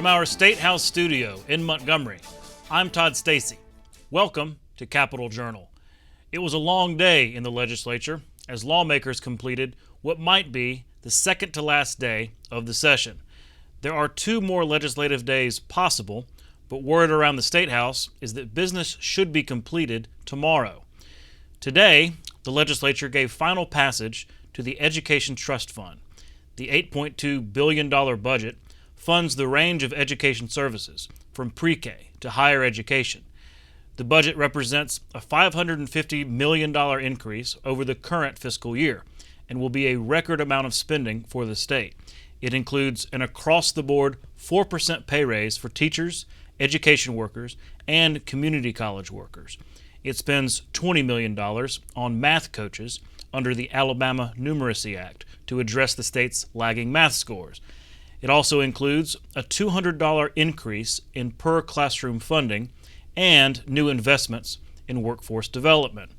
From our State House studio in Montgomery, I'm Todd Stacy. Welcome to Capitol Journal. It was a long day in the legislature as lawmakers completed what might be the second to last day of the session. There are 2 more legislative days possible, but word around the State House is that business should be completed tomorrow. Today, the legislature gave final passage to the Education Trust Fund. The $8.2 billion budget funds the range of education services, from pre-K to higher education. The budget represents a $550 million increase over the current fiscal year and will be a record amount of spending for the state. It includes an across-the-board 4% pay raise for teachers, education workers, and community college workers. It spends $20 million on math coaches under the Alabama Numeracy Act to address the state's lagging math scores. It also includes a $200 increase in per classroom funding and new investments in workforce development.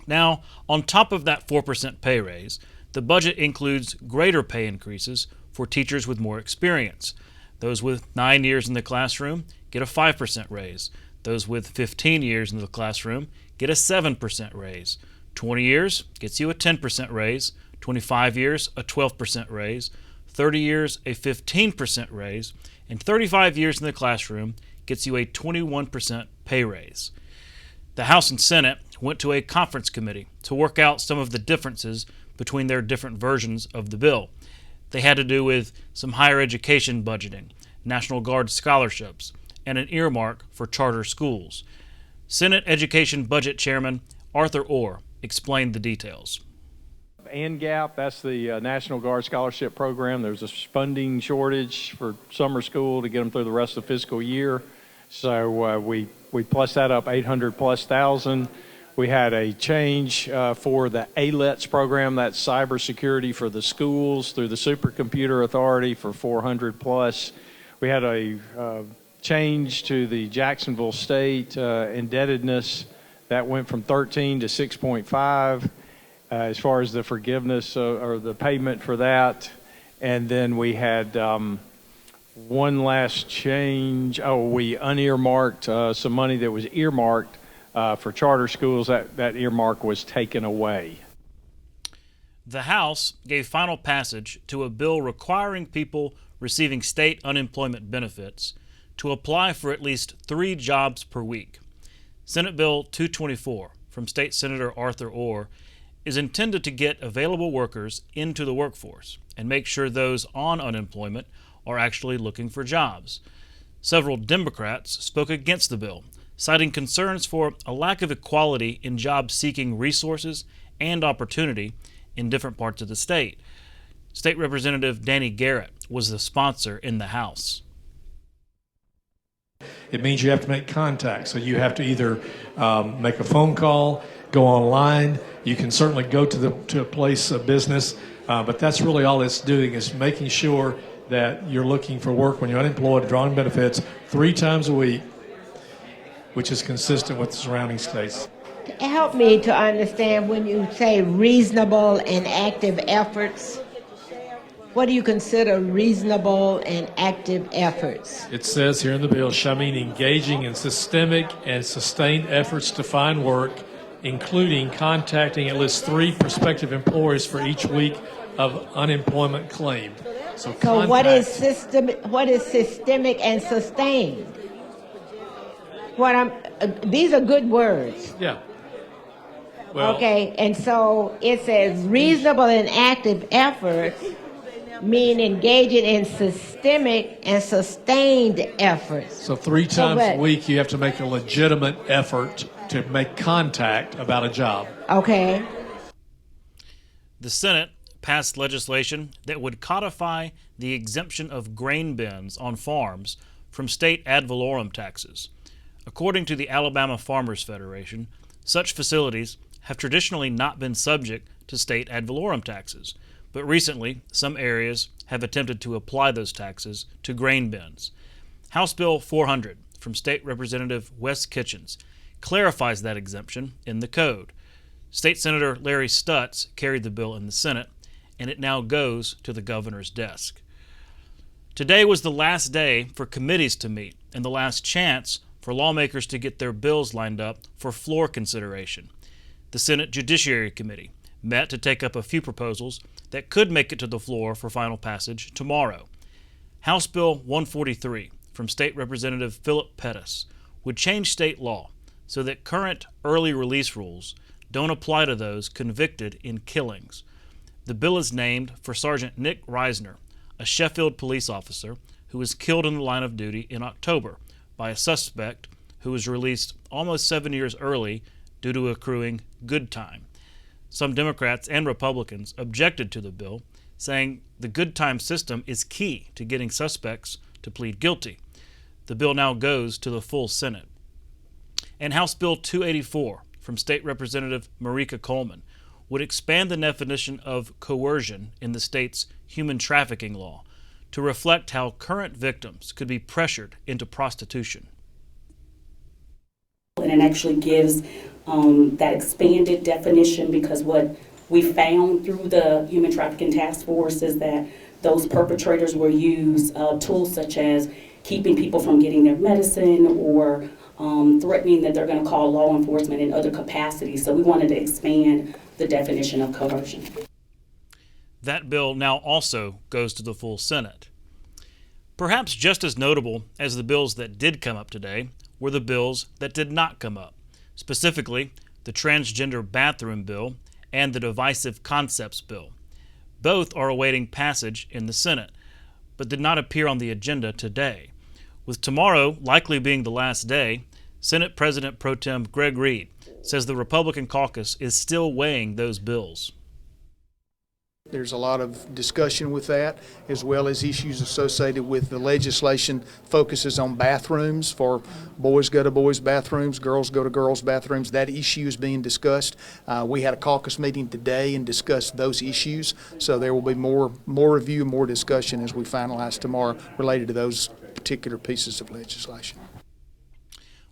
Now, on top of that 4% pay raise, the budget includes greater pay increases for teachers with more experience. Those with 9 years in the classroom get a 5% raise. Those with 15 years in the classroom get a 7% raise. 20 years gets you a 10% raise. 25 years, a 12% raise. 30 years, a 15% raise, and 35 years in the classroom gets you a 21% pay raise. The House and Senate went to a conference committee to work out some of the differences between their different versions of the bill. They had to do with some higher education budgeting, National Guard scholarships, and an earmark for charter schools. Senate Education Budget Chairman Arthur Orr explained the details. And GAP, that's the National Guard Scholarship Program. There's a funding shortage for summer school to get them through the rest of the fiscal year. So we plus that up 800 plus thousand. We had a change for the ALETS program, that's cybersecurity for the schools, through the Supercomputer Authority for 400 plus. We had a change to the Jacksonville State indebtedness that went from 13 to 6.5. As far as the forgiveness or the payment for that. And then we had one last change. We unearmarked some money that was earmarked for charter schools. That earmark was taken away. The House gave final passage to a bill requiring people receiving state unemployment benefits to apply for at least 3 jobs per week. Senate Bill 224 from State Senator Arthur Orr is intended to get available workers into the workforce and make sure those on unemployment are actually looking for jobs. Several Democrats spoke against the bill, citing concerns for a lack of equality in job-seeking resources and opportunity in different parts of the state. State Representative Danny Garrett was the sponsor in the House. It means you have to make contact. So you have to either make a phone call, go online. You can certainly go to a place of business, but that's really all it's doing, is making sure that you're looking for work when you're unemployed, drawing benefits 3 times a week, which is consistent with the surrounding states. Help me to understand when you say reasonable and active efforts. What do you consider reasonable and active efforts? It says here in the bill, shall mean engaging in systemic and sustained efforts to find work, including contacting at least 3 prospective employers for each week of unemployment claimed. So what is systemic and sustained? These are good words. Yeah. Well, okay, and so it says reasonable and active efforts mean engaging in systemic and sustained efforts. So 3 times a week you have to make a legitimate effort to make contact about a job. Okay. The Senate passed legislation that would codify the exemption of grain bins on farms from state ad valorem taxes. According to the Alabama Farmers Federation, such facilities have traditionally not been subject to state ad valorem taxes, but recently some areas have attempted to apply those taxes to grain bins. House Bill 400 from State Representative Wes Kitchens clarifies that exemption in the code. State Senator Larry Stutz carried the bill in the Senate, and it now goes to the governor's desk. Today was the last day for committees to meet and the last chance for lawmakers to get their bills lined up for floor consideration. The Senate Judiciary Committee met to take up a few proposals that could make it to the floor for final passage tomorrow. House Bill 143 from State Representative Philip Pettis would change state law so that current early release rules don't apply to those convicted in killings. The bill is named for Sergeant Nick Reisner, a Sheffield police officer who was killed in the line of duty in October by a suspect who was released almost 7 years early due to accruing good time. Some Democrats and Republicans objected to the bill, saying the good time system is key to getting suspects to plead guilty. The bill now goes to the full Senate. And House Bill 284 from State Representative Marika Coleman would expand the definition of coercion in the state's human trafficking law to reflect how current victims could be pressured into prostitution. And it actually gives that expanded definition, because what we found through the Human Trafficking Task Force is that those perpetrators will use tools such as keeping people from getting their medicine or threatening that they're going to call law enforcement in other capacities. So we wanted to expand the definition of coercion. That bill now also goes to the full Senate. Perhaps just as notable as the bills that did come up today were the bills that did not come up, specifically the transgender bathroom bill and the divisive concepts bill. Both are awaiting passage in the Senate, but did not appear on the agenda today. With tomorrow likely being the last day, Senate President Pro Tem Greg Reed says the Republican caucus is still weighing those bills. There's a lot of discussion with that, as well as issues associated with the legislation focuses on bathrooms for boys go to boys' bathrooms, girls go to girls' bathrooms. That issue is being discussed. We had a caucus meeting today and discussed those issues, so there will be more review, more discussion as we finalize tomorrow related to those particular pieces of legislation.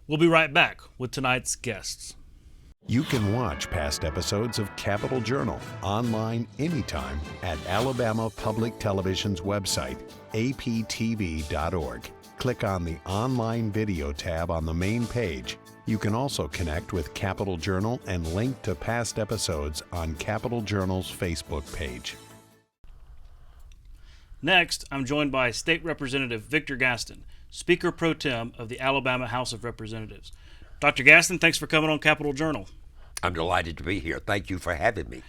We'll be right back with tonight's guests. You can watch past episodes of Capitol Journal online anytime at Alabama Public Television's website, aptv.org. Click on the Online Video tab on the main page. You can also connect with Capitol Journal and link to past episodes on Capitol Journal's Facebook page. Next, I'm joined by State Representative Victor Gaston, Speaker Pro Tem of the Alabama House of Representatives. Dr. Gaston, thanks for coming on Capitol Journal. I'm delighted to be here. Thank you for having me.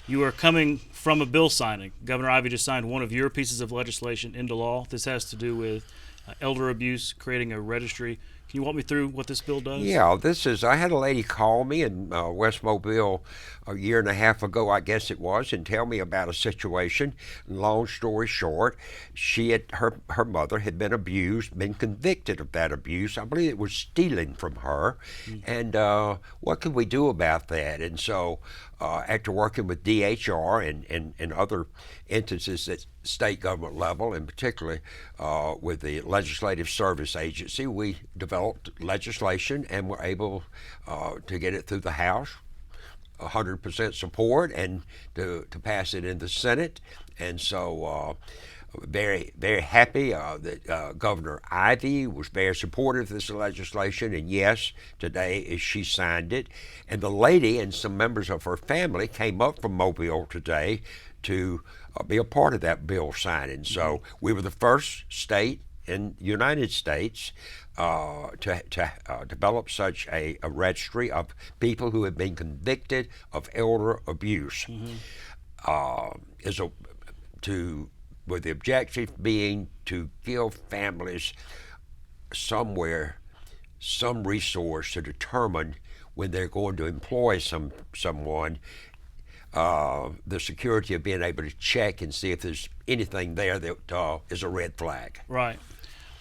You are coming from a bill signing. Governor Ivey just signed one of your pieces of legislation into law. This has to do with elder abuse, creating a registry. Can you walk me through what this bill does? Yeah, I had a lady call me in West Mobile a year and a half ago, I guess it was, and tell me about a situation. Long story short, her mother had been abused, been convicted of that abuse. I believe it was stealing from her. And what could we do about that? And so after working with DHR and other entities at state government level, and particularly with the Legislative Service Agency, we developed legislation and were able to get it through the House, 100% support, and to pass it in the Senate. And so very, very happy that Governor Ivey was very supportive of this legislation, and yes, today she signed it. And the lady and some members of her family came up from Mobile today to be a part of that bill signing. So we were the first state in the United States to develop such a registry of people who have been convicted of elder abuse. With the objective being to give families some resource to determine when they're going to employ someone, the security of being able to check and see if there's anything there that is a red flag. Right.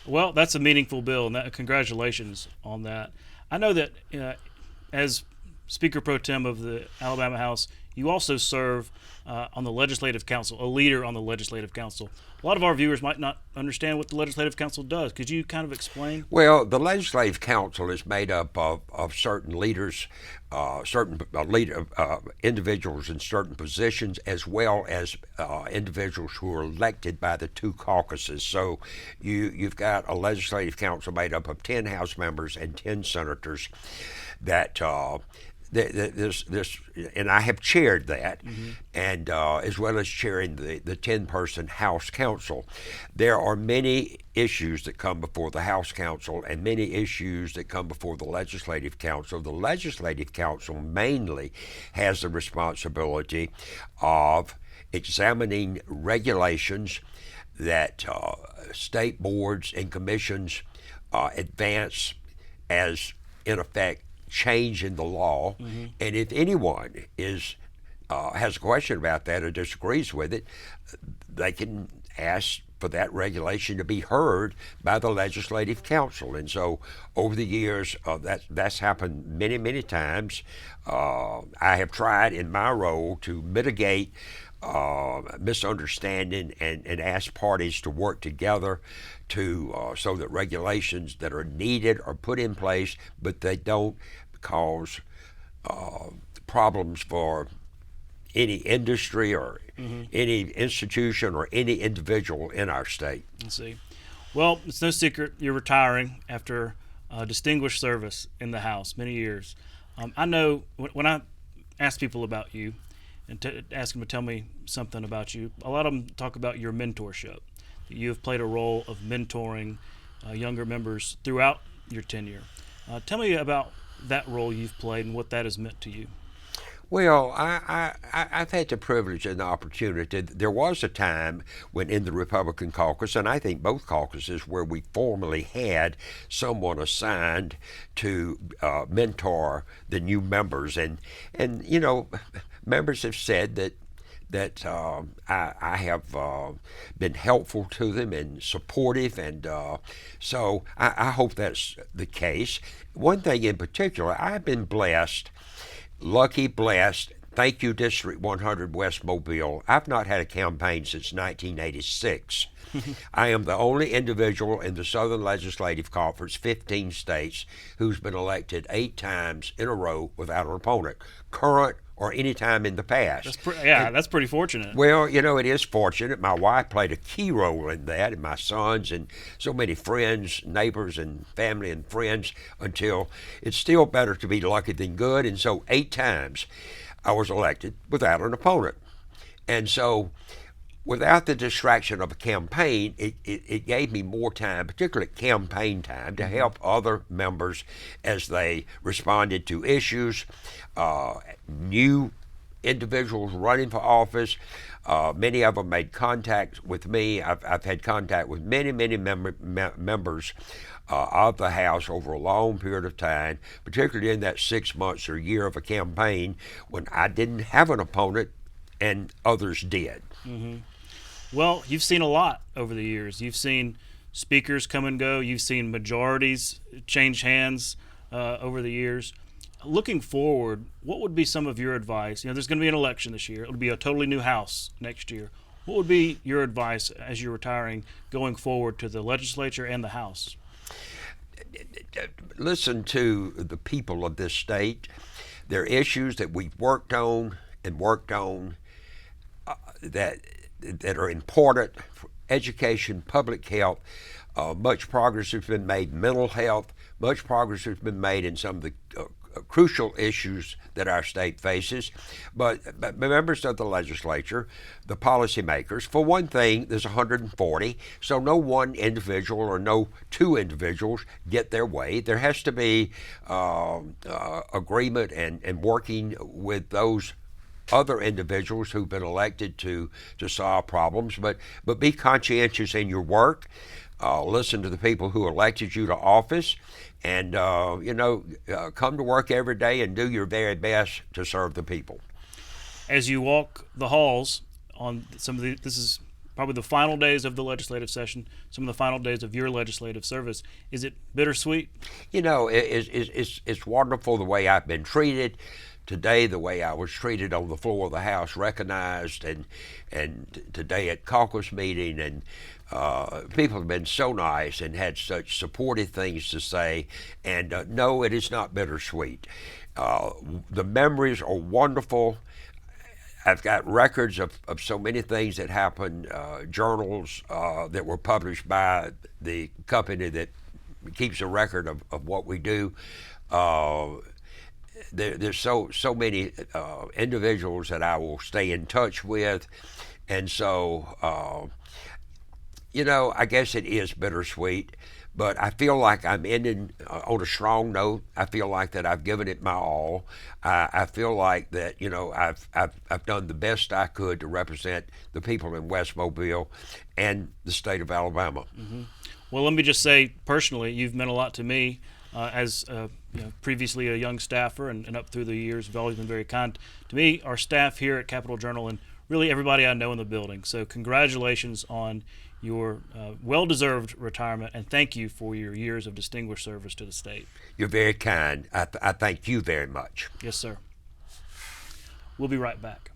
Well, that's a meaningful bill, and congratulations on that. I know that as Speaker Pro Tem of the Alabama House, you also serve on the Legislative Council, a leader on the Legislative Council. A lot of our viewers might not understand what the Legislative Council does. Could you kind of explain? Well, the Legislative Council is made up of certain leaders, individuals in certain positions, as well as individuals who are elected by the two caucuses. So you've got a Legislative Council made up of 10 House members and 10 senators that and I have chaired that, and as well as chairing the 10-person House Council. There are many issues that come before the House Council and many issues that come before the Legislative Council. The Legislative Council mainly has the responsibility of examining regulations that state boards and commissions advance as, in effect, change in the law, and if anyone has a question about that or disagrees with it, they can ask for that regulation to be heard by the Legislative Council. And so over the years, that's happened many times. I have tried in my role to mitigate misunderstanding and ask parties to work together to so that regulations that are needed are put in place, but they don't cause problems for any industry or any institution or any individual in our state. I see. Well, it's no secret you're retiring after distinguished service in the House, many years. I know when I ask people about you and ask them to tell me something about you, a lot of them talk about your mentorship. You have played a role of mentoring younger members throughout your tenure. Tell me about that role you've played and what that has meant to you. Well, I've had the privilege and the opportunity. There was a time when in the Republican caucus, and I think both caucuses, where we formally had someone assigned to mentor the new members. And you know, members have said that I have been helpful to them and supportive, and so I hope that's the case. One thing in particular, I've been blessed, blessed. Thank you, District 100 West Mobile. I've not had a campaign since 1986. I am the only individual in the Southern Legislative Conference, 15 states, who's been elected 8 times in a row without an opponent, current or any time in the past. That's pretty fortunate. Well, you know, it is fortunate. My wife played a key role in that, and my sons, and so many friends, neighbors, and family and friends, until it's still better to be lucky than good. And so 8 times I was elected without an opponent. And so without the distraction of a campaign, it gave me more time, particularly campaign time, to help other members as they responded to issues, new individuals running for office. Many of them made contact with me. I've had contact with many members of the House over a long period of time, particularly in that 6 months or year of a campaign when I didn't have an opponent and others did. Well, you've seen a lot over the years. You've seen speakers come and go. You've seen majorities change hands over the years. Looking forward, what would be some of your advice? You know, there's going to be an election this year. It'll be a totally new House next year. What would be your advice as you're retiring going forward to the legislature and the House? Listen to the people of this state. There are issues that we've worked on that are important for education, public health. Much progress has been made, mental health. Much progress has been made in some of the crucial issues that our state faces. But members of the legislature, the policymakers, for one thing, there's 140, so no one individual or no 2 individuals get their way. There has to be agreement and working with those other individuals who've been elected to solve problems, but be conscientious in your work. Listen to the people who elected you to office, and come to work every day and do your very best to serve the people. As you walk the halls on this is probably the final days of the legislative session, some of the final days of your legislative service. Is it bittersweet? You know, it's wonderful the way I've been treated. today the way I was treated on the floor of the House, recognized, and today at caucus meeting, and people have been so nice and had such supportive things to say. And no, it is not bittersweet. The memories are wonderful. I've got records of so many things that happened, journals that were published by the company that keeps a record of what we do. There's so many individuals that I will stay in touch with, and so I guess it is bittersweet, but I feel like I'm ending on a strong note. I feel like that I've given it my all. I feel like that I've done the best I could to represent the people in West Mobile and the state of Alabama. Mm-hmm. Well, let me just say personally, you've meant a lot to me. As previously a young staffer and up through the years, you've always been very kind to me, our staff here at Capitol Journal, and really everybody I know in the building. So congratulations on your well-deserved retirement, and thank you for your years of distinguished service to the state. You're very kind. I thank you very much. Yes, sir. We'll be right back.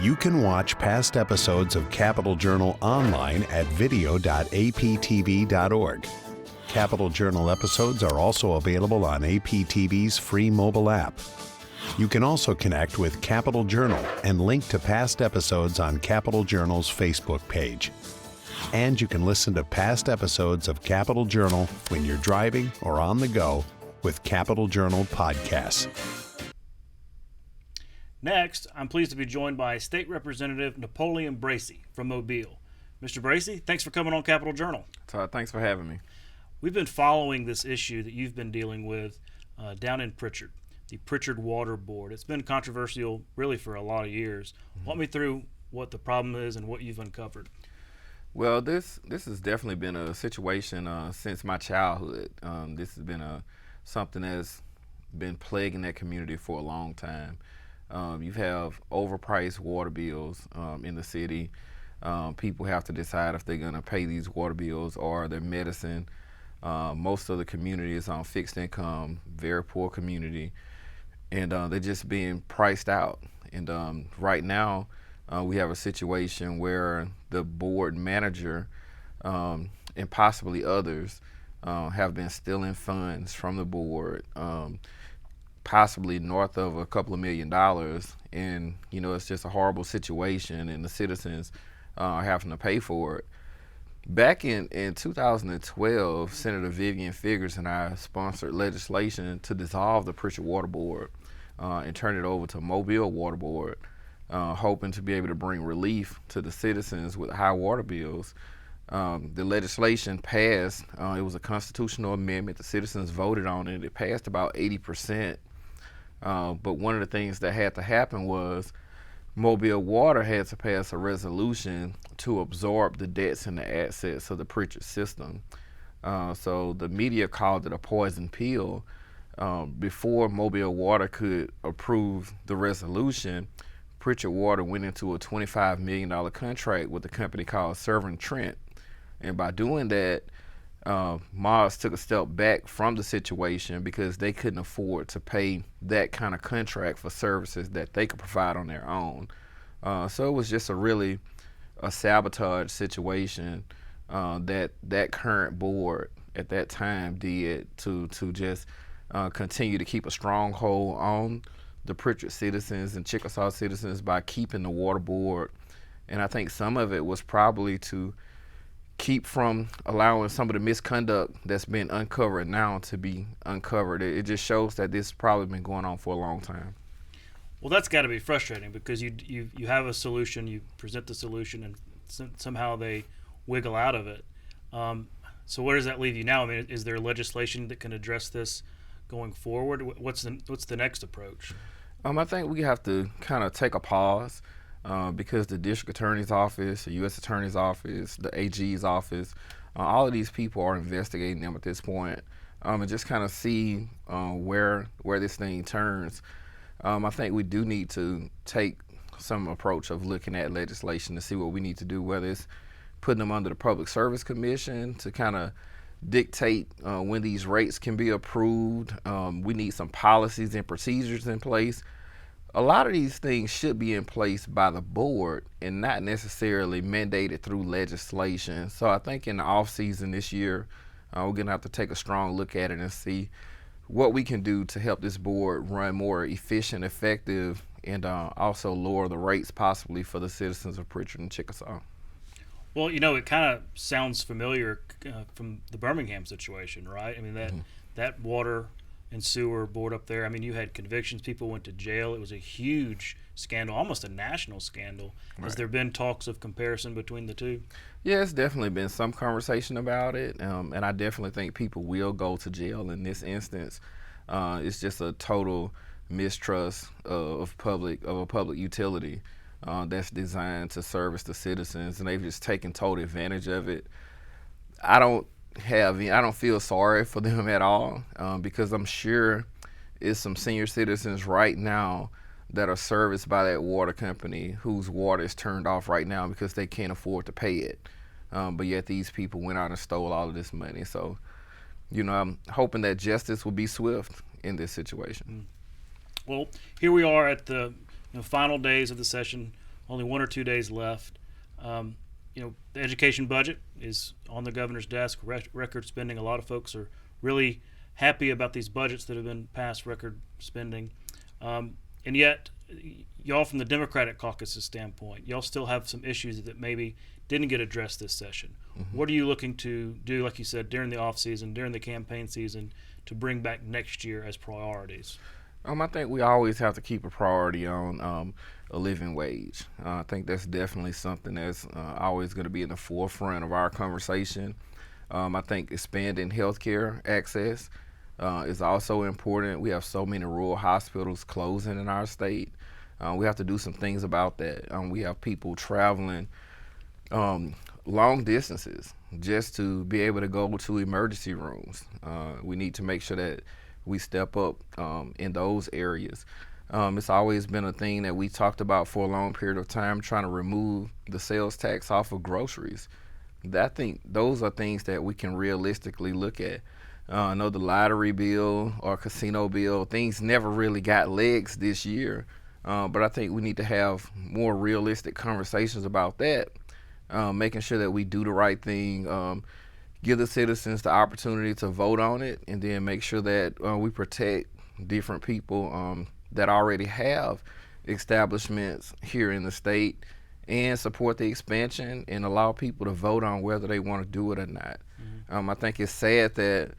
You can watch past episodes of Capitol Journal online at video.aptv.org. Capitol Journal episodes are also available on APTV's free mobile app. You can also connect with Capitol Journal and link to past episodes on Capitol Journal's Facebook page. And you can listen to past episodes of Capitol Journal when you're driving or on the go with Capitol Journal podcasts. Next, I'm pleased to be joined by State Representative Napoleon Bracy from Mobile. Mr. Bracy, thanks for coming on Capitol Journal. Todd, thanks for having me. We've been following this issue that you've been dealing with down in Pritchard, the Pritchard Water Board. It's been controversial really for a lot of years. Walk me through what the problem is and what you've uncovered. Well, this has definitely been a situation since my childhood. This has been something that's been plaguing that community for a long time. You have overpriced water bills in the city. People have to decide if they're going to pay these water bills or their medicine. Most of the community is on fixed income, very poor community, and they're just being priced out. And right now, we have a situation where the board manager and possibly others have been stealing funds from the board, possibly north of a couple of $1 million. And, it's just a horrible situation, and the citizens are having to pay for it. Back in 2012, Senator Vivian Figures and I sponsored legislation to dissolve the Pritchard Water Board and turn it over to Mobile Water Board, hoping to be able to bring relief to the citizens with high water bills. The legislation passed. It was a constitutional amendment. The citizens voted on it. It passed about 80%. But one of the things that had to happen was Mobile Water had to pass a resolution to absorb the debts and the assets of the Pritchard system. So the media called it a poison pill. Before Mobile Water could approve the resolution, Pritchard Water went into a $25 million contract with a company called Severn Trent. And by doing that, Mars took a step back from the situation because they couldn't afford to pay that kind of contract for services that they could provide on their own. So it was just a sabotage situation that current board at that time did to just continue to keep a stronghold on the Pritchard citizens and Chickasaw citizens by keeping the water board. And I think some of it was probably to keep from allowing some of the misconduct that's been uncovered now to be uncovered. It just shows that this has probably been going on for a long time. Well, that's got to be frustrating because you have a solution, you present the solution, and somehow they wiggle out of it. So where does that leave you now? I mean, is there legislation that can address this going forward? What's the next approach? I think we have to kind of take a pause. Because the district attorney's office, the U.S. attorney's office, the AG's office, all of these people are investigating them at this point, and just kind of see where this thing turns. I think we do need to take some approach of looking at legislation to see what we need to do, whether it's putting them under the Public Service Commission to kind of dictate when these rates can be approved. We need some policies and procedures in place. A lot of these things should be in place by the board and not necessarily mandated through legislation. So I think in the off season this year, we're gonna have to take a strong look at it and see what we can do to help this board run more efficient, effective, and also lower the rates possibly for the citizens of Pritchard and Chickasaw. Well, you know, it kind of sounds familiar from the Birmingham situation, right? I mean, that water and sewer board up there, I mean, you had convictions, people went to jail. It was a huge scandal, almost a national scandal. Right. Has there been talks of comparison between the two? Yeah, it's definitely been some conversation about it, and I definitely think people will go to jail in this instance. It's just a total mistrust of a public utility that's designed to service the citizens, and they've just taken total advantage of it. I don't feel sorry for them at all, because I'm sure it's some senior citizens right now that are serviced by that water company whose water is turned off right now because they can't afford to pay it. But yet these people went out and stole all of this money. So, you know, I'm hoping that justice will be swift in this situation. Well, here we are at the final days of the session, only 1 or 2 days left. The education budget is on the governor's desk, record spending. A lot of folks are really happy about these budgets that have been passed, record spending. And yet, y'all from the Democratic caucus's standpoint, y'all still have some issues that maybe didn't get addressed this session. Mm-hmm. What are you looking to do, like you said, during the off season, during the campaign season, to bring back next year as priorities? I think we always have to keep a priority on a living wage. I think that's definitely something that's always going to be in the forefront of our conversation. I think expanding healthcare access is also important. We have so many rural hospitals closing in our state. We have to do some things about that. We have people traveling long distances just to be able to go to emergency rooms. We need to make sure that we step up in those areas. It's always been a thing that we talked about for a long period of time, trying to remove the sales tax off of groceries. I think those are things that we can realistically look at. I know the lottery bill or casino bill, things never really got legs this year, but I think we need to have more realistic conversations about that, making sure that we do the right thing, give the citizens the opportunity to vote on it, and then make sure that we protect different people that already have establishments here in the state, and support the expansion and allow people to vote on whether they want to do it or not. Mm-hmm. I think it's sad that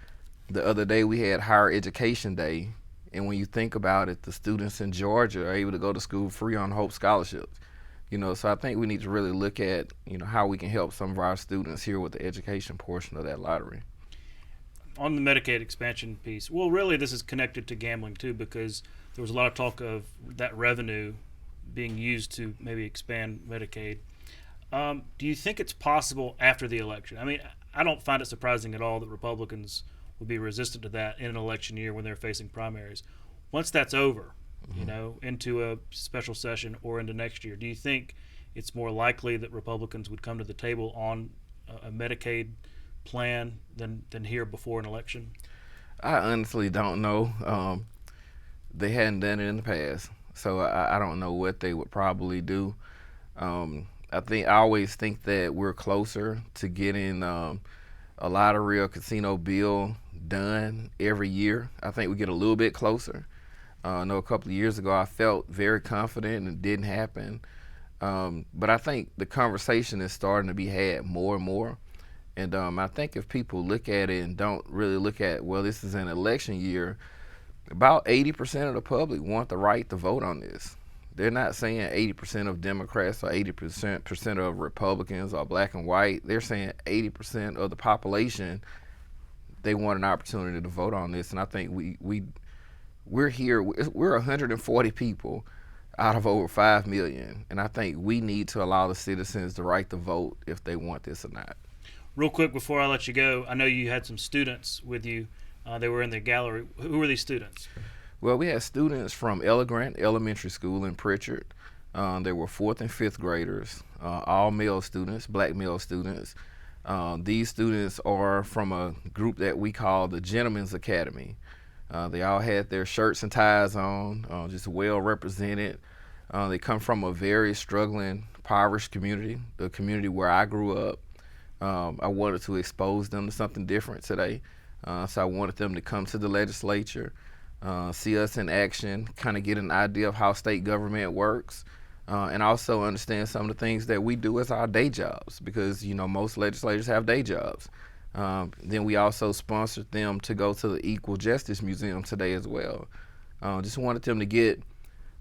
the other day we had Higher Education Day, and when you think about it, the students in Georgia are able to go to school free on Hope scholarships. So I think we need to really look at, how we can help some of our students here with the education portion of that lottery. On the Medicaid expansion piece, well, really this is connected to gambling too, because there was a lot of talk of that revenue being used to maybe expand Medicaid. Do you think it's possible after the election? I mean, I don't find it surprising at all that Republicans would be resistant to that in an election year when they're facing primaries. Once that's over, into a special session or into next year, do you think it's more likely that Republicans would come to the table on a Medicaid plan than here before an election? I honestly don't know. They hadn't done it in the past, so I don't know what they would probably do. I always think that we're closer to getting a lottery or casino bill done every year. I think we get a little bit closer. I know a couple of years ago I felt very confident and it didn't happen. But I think the conversation is starting to be had more and more. And I think if people look at it and don't really look at, well, this is an election year, about 80% of the public want the right to vote on this. They're not saying 80% of Democrats or 80% of Republicans are black and white. They're saying 80% of the population, they want an opportunity to vote on this. And I think we're here, we're 140 people out of over 5 million. And I think we need to allow the citizens the right to vote if they want this or not. Real quick before I let you go, I know you had some students with you. They were in the gallery. Who were these students? Well, we had students from Ella Grant Elementary School in Pritchard. They were 4th and 5th graders, all male students, black male students. These students are from a group that we call the Gentlemen's Academy. They all had their shirts and ties on, just well represented. They come from a very struggling, impoverished community, the community where I grew up. I wanted to expose them to something different today. So I wanted them to come to the legislature, see us in action, kind of get an idea of how state government works, and also understand some of the things that we do as our day jobs, because most legislators have day jobs. Then we also sponsored them to go to the Equal Justice Museum today as well. Just wanted them to get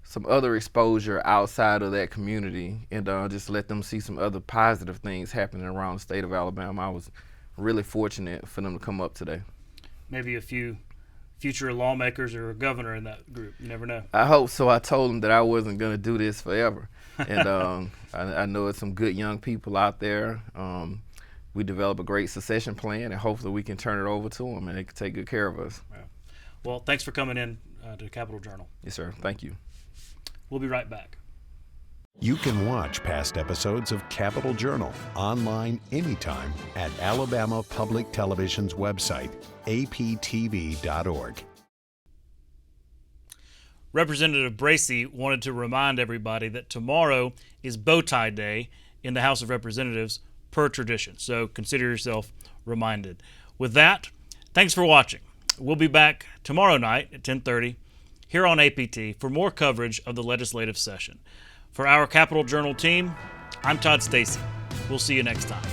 some other exposure outside of that community, and just let them see some other positive things happening around the state of Alabama. I was really fortunate for them to come up today. Maybe a few future lawmakers or a governor in that group. You never know. I hope so. I told them that I wasn't going to do this forever. And I know it's some good young people out there. We develop a great succession plan, and hopefully we can turn it over to them and they can take good care of us. Yeah. Well, thanks for coming in to the Capitol Journal. Yes, sir. Thank you. We'll be right back. You can watch past episodes of Capitol Journal online anytime at Alabama Public Television's website, aptv.org. Representative Bracey wanted to remind everybody that tomorrow is bow tie day in the House of Representatives per tradition, so consider yourself reminded. With that, thanks for watching. We'll be back tomorrow night at 10:30 here on APT for more coverage of the legislative session. For our Capitol Journal team, I'm Todd Stacy. We'll see you next time.